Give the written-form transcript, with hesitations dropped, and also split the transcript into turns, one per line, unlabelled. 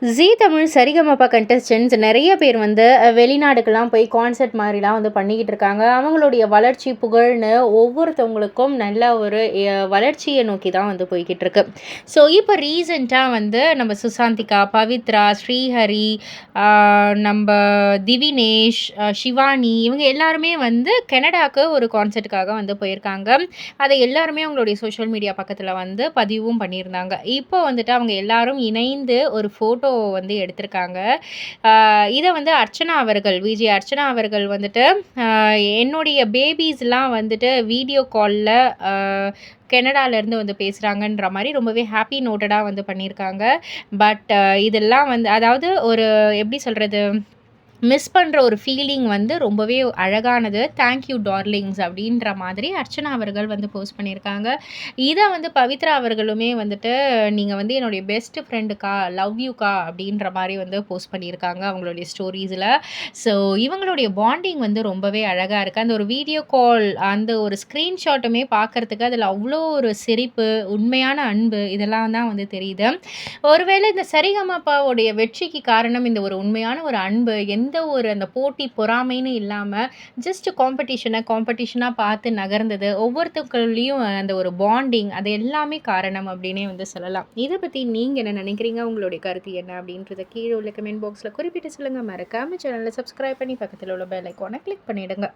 ஜீ தமிழ் சரிகமப contestants நெறைய பேர் வந்து வெளிநாடுக்கெல்லாம் போய் கான்சர்ட் மாரிலாம் வந்து பண்ணிக்கிட்டு இருக்காங்க. அவங்களுடைய வளர்ச்சி, புகழ்னு ஒவ்வொருத்தவங்களுக்கும் நல்ல ஒரு வளர்ச்சிய நோக்கி தான் வந்து போய்க்கிட்டு இருக்கு. ஸோ, இப்ப ரீசென்ட்டா வந்து நம்ம சுசாந்திகா, பவித்ரா, ஸ்ரீஹரி, ஆ நம்ப திவினேஷ், ஷிவானி இவங்க எல்லாருமே வந்து கனடாக்கு ஒரு கான்சர்ட்டுக்காக வந்து போயிருக்காங்க. அத எல்லாருமே அவங்களுடைய சோஷியல் மீடியா பக்கத்துல வந்து பதிவும் பண்ணியிருந்தாங்க. இப்போ வந்துட்டு அவங்க எல்லாரும் இணைந்து ஒரு ஃபோட்டோ வந்து எடுத்திருக்காங்க. அ இத வந்து அர்ச்சனா அவர்கள், விஜே அர்ச்சனா அவர்கள் வந்துட்டு, அ என்னுடைய பேபீஸ்லாம் வந்துட்டு வீடியோ கால்ல அ கனடாலேருந்து வந்து பேசுறாங்கன்ற மாரி ரொம்பவே ஹாப்பி நோட்டடா வந்து பண்ணியிருக்காங்க. பட் இதெல்லாம் வந்து அதாவது ஒரு எப்படி சொல்றது? மிஸ் பண்ற ஒரு ஃபீலிங் வந்து ரொம்பவே அழகானது. "தேங்க் யூ டார்லிங்ஸ்" அப்படின்ற மாதிரி அர்ச்சனா அவர்கள் வந்து போஸ்ட் பண்ணியிருக்காங்க. இத வந்து பவித்ரா அவர்களுமே வந்துட்டு, "நீங்க வந்து என்னுடைய பெஸ்ட் ஃப்ரெண்டுக்கா, லவ் யூக்கா" அப்படின்ற மாரி வந்து போஸ்ட் பண்ணியிருக்காங்க அவங்களுடைய ஸ்டோரீஸ்ல. ஸோ இவங்களுடைய பாண்டிங் வந்து ரொம்பவே அழகா இருக்கு. அந்த ஒரு வீடியோ கால், அந்த ஒரு ஸ்க்ரீன்ஷாட்டுமே பார்க்கறதுக்கு அதில அவ்ளோ ஒரு சிரிப்பு, உண்மையான அன்பு இதெல்லாம் தான் வந்து தெரியுது. ஒருவேளை இந்த சரிகமபவுடைய வெற்றிக்கு காரணம் இந்த ஒரு உண்மையான ஒரு அன்பு, எந்த ஒரு அந்த போட்டி, பொறாமைன்னு இல்லாம, ஜஸ்ட் காம்படிஷனா பார்த்து நகர்ந்தது. ஒவ்வொருத்தவங்கள்லயும் அந்த ஒரு பாண்டிங் அது எல்லாமே காரணம் அப்டின்னே வந்து சொல்லலாம். இத பத்தி நீங்க என்ன நினைக்கிறீங்க? உங்களுடைய கருத்து என்ன? அப்டின்றத கீழ உள்ள கமெண்ட் பாக்ஸ்ல குறிப்பிட்டு சொல்லுங்க. மறக்காம சேனல சப்ஸ்கிரைப் பண்ணி பக்கத்துல உள்ள பெல் ஐகான கிளிக் பண்ணிடுங்க.